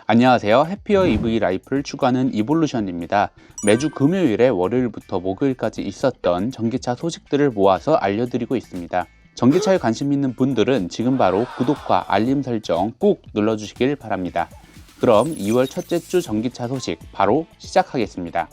안녕하세요. 해피어 EV 라이프를 추구하는 이볼루션입니다. 매주 금요일에 월요일부터 목요일까지 있었던 전기차 소식들을 모아서 알려드리고 있습니다. 전기차에 관심 있는 분들은 지금 바로 구독과 알림 설정 꼭 눌러주시길 바랍니다. 그럼 2월 첫째 주 전기차 소식 바로 시작하겠습니다.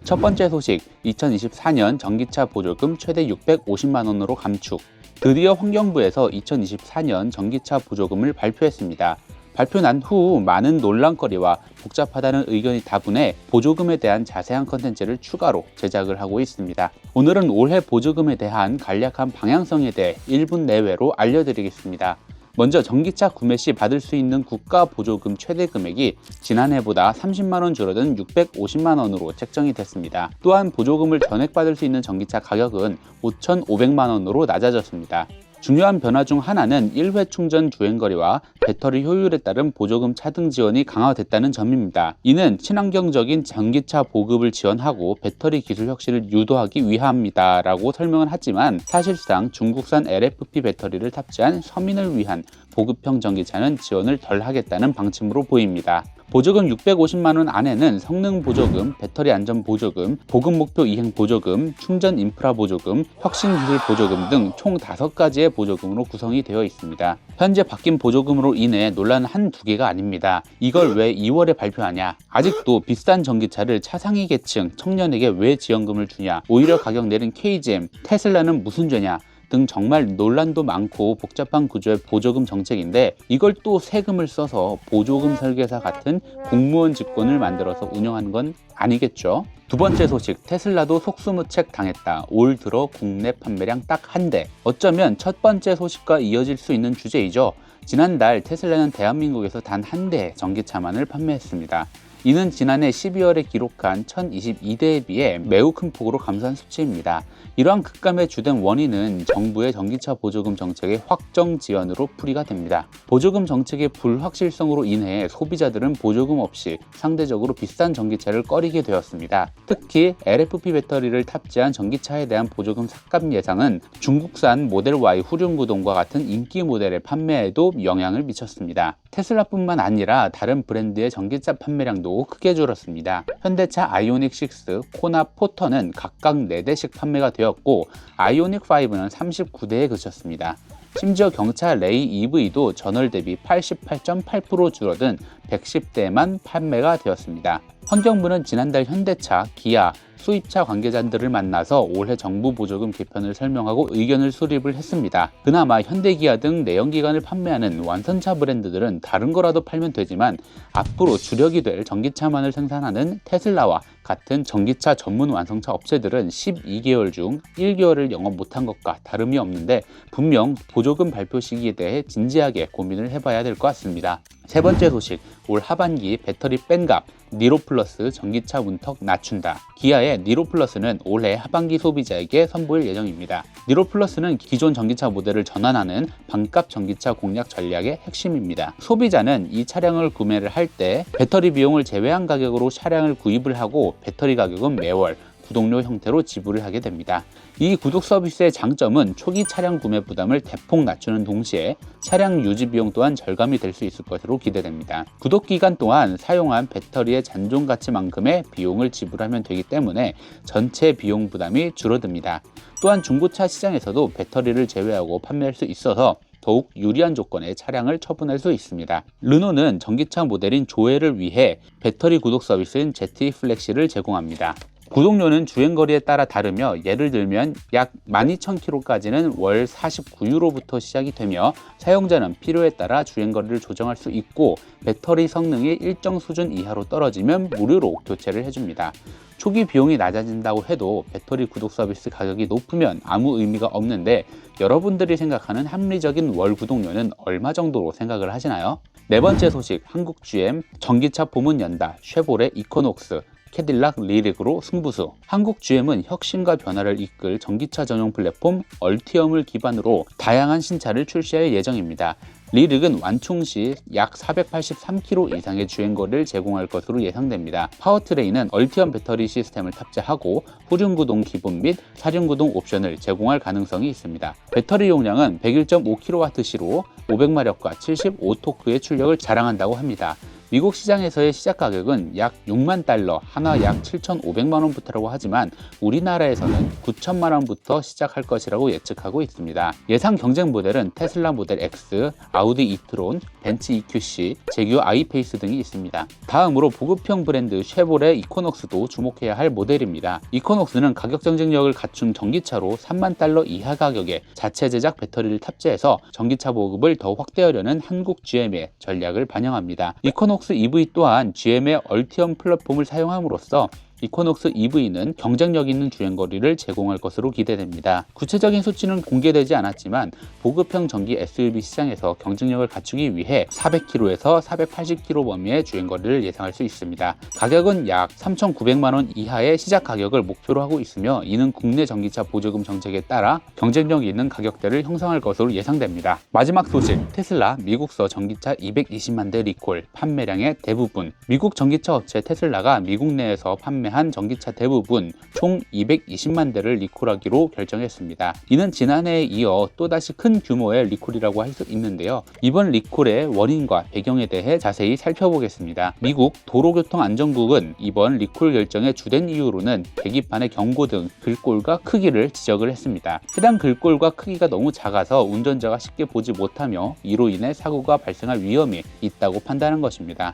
첫 번째 소식, 2024년 전기차 보조금 최대 650만원으로 감축. 드디어 환경부에서 2024년 전기차 보조금을 발표했습니다. 발표 난 후 많은 논란거리와 복잡하다는 의견이 다분해 보조금에 대한 자세한 컨텐츠를 추가로 제작을 하고 있습니다. 오늘은 올해 보조금에 대한 간략한 방향성에 대해 1분 내외로 알려드리겠습니다. 먼저 전기차 구매 시 받을 수 있는 국가 보조금 최대 금액이 지난해보다 30만원 줄어든 650만원으로 책정이 됐습니다. 또한 보조금을 전액받을 수 있는 전기차 가격은 5,500만원으로 낮아졌습니다. 중요한 변화 중 하나는 1회 충전 주행거리와 배터리 효율에 따른 보조금 차등 지원이 강화됐다는 점입니다. 이는 친환경적인 전기차 보급을 지원하고 배터리 기술 혁신을 유도하기 위함이다 라고 설명은 하지만 사실상 중국산 LFP 배터리를 탑재한 서민을 위한 보급형 전기차는 지원을 덜 하겠다는 방침으로 보입니다. 보조금 650만원 안에는 성능 보조금, 배터리 안전 보조금, 보급 목표 이행 보조금, 충전 인프라 보조금, 혁신 기술 보조금 등 총 5가지의 보조금으로 구성이 되어 있습니다. 현재 바뀐 보조금으로 인해 논란은 한두 개가 아닙니다. 이걸 왜 2월에 발표하냐? 아직도 비싼 전기차를 차상위 계층, 청년에게 왜 지원금을 주냐? 오히려 가격 내린 KGM, 테슬라는 무슨 죄냐? 등 정말 논란도 많고 복잡한 구조의 보조금 정책인데 이걸 또 세금을 써서 보조금 설계사 같은 공무원 직권을 만들어서 운영하는 건 아니겠죠? 두 번째 소식, 테슬라도 속수무책 당했다. 올 들어 국내 판매량 딱 한 대. 어쩌면 첫 번째 소식과 이어질 수 있는 주제이죠. 지난달 테슬라는 대한민국에서 단 한 대의 전기차만을 판매했습니다. 이는 지난해 12월에 기록한 1022대에 비해 매우 큰 폭으로 감소한 수치입니다. 이러한 급감의 주된 원인은 정부의 전기차 보조금 정책의 확정 지연으로 풀이가 됩니다. 보조금 정책의 불확실성으로 인해 소비자들은 보조금 없이 상대적으로 비싼 전기차를 꺼리게 되었습니다. 특히 LFP 배터리를 탑재한 전기차에 대한 보조금 삭감 예상은 중국산 모델 Y 후륜구동과 같은 인기 모델의 판매에도 영향을 미쳤습니다. 테슬라뿐만 아니라 다른 브랜드의 전기차 판매량도 크게 줄었습니다. 현대차 아이오닉 6, 코나 포터는 각각 4대씩 판매가 되었고 아이오닉 5는 39대에 그쳤습니다. 심지어 경차 레이 EV도 전월 대비 88.8% 줄어든 110대만 판매가 되었습니다. 환경부는 지난달 현대차, 기아, 수입차 관계자들을 만나서 올해 정부 보조금 개편을 설명하고 의견을 수립을 했습니다. 그나마 현대기아 등 내연기관을 판매하는 완선차 브랜드들은 다른 거라도 팔면 되지만 앞으로 주력이 될 전기차만을 생산하는 테슬라와 같은 전기차 전문 완성차 업체들은 12개월 중 1개월을 영업 못한 것과 다름이 없는데 분명 보조금 발표 시기에 대해 진지하게 고민을 해봐야 될 것 같습니다. 세 번째 소식, 올 하반기 배터리 뺀값, 니로 플러스 전기차 문턱 낮춘다. 기아의 니로 플러스는 올해 하반기 소비자에게 선보일 예정입니다. 니로 플러스는 기존 전기차 모델을 전환하는 반값 전기차 공략 전략의 핵심입니다. 소비자는 이 차량을 구매를 할 때 배터리 비용을 제외한 가격으로 차량을 구입을 하고 배터리 가격은 매월 구독료 형태로 지불을 하게 됩니다. 이 구독 서비스의 장점은 초기 차량 구매 부담을 대폭 낮추는 동시에 차량 유지 비용 또한 절감이 될 수 있을 것으로 기대됩니다. 구독 기간 동안 사용한 배터리의 잔존 가치만큼의 비용을 지불하면 되기 때문에 전체 비용 부담이 줄어듭니다. 또한 중고차 시장에서도 배터리를 제외하고 판매할 수 있어서 더욱 유리한 조건의 차량을 처분할 수 있습니다. 르노는 전기차 모델인 조회를 위해 배터리 구독 서비스인 ZE 플렉시를 제공합니다. 구독료는 주행거리에 따라 다르며 예를 들면 약 12,000km까지는 월 49유로부터 시작이 되며 사용자는 필요에 따라 주행거리를 조정할 수 있고 배터리 성능이 일정 수준 이하로 떨어지면 무료로 교체를 해줍니다. 초기 비용이 낮아진다고 해도 배터리 구독 서비스 가격이 높으면 아무 의미가 없는데 여러분들이 생각하는 합리적인 월 구독료는 얼마 정도로 생각을 하시나요? 네 번째 소식, 한국 GM 전기차 봄은 연다. 쉐보레 이코녹스, 캐딜락 리릭으로 승부수. 한국 GM은 혁신과 변화를 이끌 전기차 전용 플랫폼 얼티엄을 기반으로 다양한 신차를 출시할 예정입니다. 리릭은 완충 시 약 483km 이상의 주행거리를 제공할 것으로 예상됩니다. 파워트레인은 얼티엄 배터리 시스템을 탑재하고 후륜구동 기본 및 사륜구동 옵션을 제공할 가능성이 있습니다. 배터리 용량은 101.5kWh로 500마력과 75토크의 출력을 자랑한다고 합니다. 미국 시장에서의 시작 가격은 약 6만 달러, 하나 약 7,500만 원부터라고 하지만 우리나라에서는 9천만 원부터 시작할 것이라고 예측하고 있습니다. 예상 경쟁 모델은 테슬라 모델 X, 아우디 이트론, 벤츠 EQC, 제규어 아이페이스 등이 있습니다. 다음으로 보급형 브랜드 쉐보레 이코녹스도 주목해야 할 모델입니다. 이코녹스는 가격 경쟁력을 갖춘 전기차로 3만 달러 이하 가격에 자체 제작 배터리를 탑재해서 전기차 보급을 더 확대하려는 한국 GM의 전략을 반영합니다. 이코녹스 EV 또한 GM의 얼티엄 플랫폼을 사용함으로써 이코녹스 EV는 경쟁력 있는 주행거리를 제공할 것으로 기대됩니다. 구체적인 수치는 공개되지 않았지만 보급형 전기 SUV 시장에서 경쟁력을 갖추기 위해 400km에서 480km 범위의 주행거리를 예상할 수 있습니다. 가격은 약 3,900만 원 이하의 시작 가격을 목표로 하고 있으며 이는 국내 전기차 보조금 정책에 따라 경쟁력 있는 가격대를 형성할 것으로 예상됩니다. 마지막 소식, 테슬라 미국서 전기차 220만 대 리콜, 판매량의 대부분. 미국 전기차 업체 테슬라가 미국 내에서 판매한 전기차 대부분 총 220만 대를 리콜하기로 결정했습니다. 이는 지난해에 이어 또다시 큰 규모의 리콜이라고 할 수 있는데요. 이번 리콜의 원인과 배경에 대해 자세히 살펴보겠습니다. 미국 도로교통안전국은 이번 리콜 결정의 주된 이유로는 계기판의 경고등 글꼴과 크기를 지적을 했습니다. 해당 글꼴과 크기가 너무 작아서 운전자가 쉽게 보지 못하며 이로 인해 사고가 발생할 위험이 있다고 판단한 것입니다.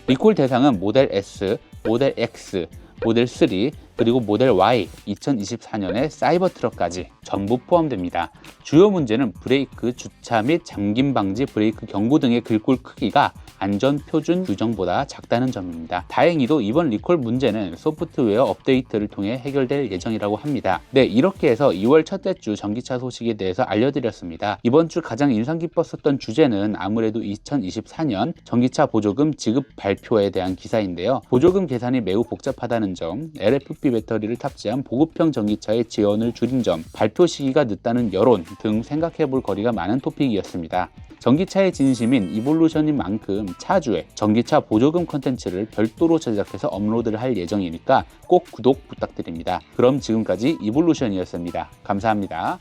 리콜 대상은 모델 S, 모델 X, 모델 3, 그리고 모델 Y 2024년의 사이버 트럭까지 전부 포함됩니다. 주요 문제는 브레이크, 주차 및 잠김 방지 브레이크 경고 등의 글꼴 크기가 안전 표준 규정보다 작다는 점입니다. 다행히도 이번 리콜 문제는 소프트웨어 업데이트를 통해 해결될 예정이라고 합니다. 네, 이렇게 해서 2월 첫째 주 전기차 소식에 대해서 알려드렸습니다. 이번 주 가장 인상 깊었었던 주제는 아무래도 2024년 전기차 보조금 지급 발표에 대한 기사인데요. 보조금 계산이 매우 복잡하다는 점, LFP 배터리를 탑재한 보급형 전기차의 지원을 줄인 점, 발표 시기가 늦다는 여론 등 생각해볼 거리가 많은 토픽이었습니다. 전기차의 진심인 이볼루션인 만큼 차주의 전기차 보조금 컨텐츠를 별도로 제작해서 업로드를 할 예정이니까 꼭 구독 부탁드립니다. 그럼 지금까지 이볼루션이었습니다. 감사합니다.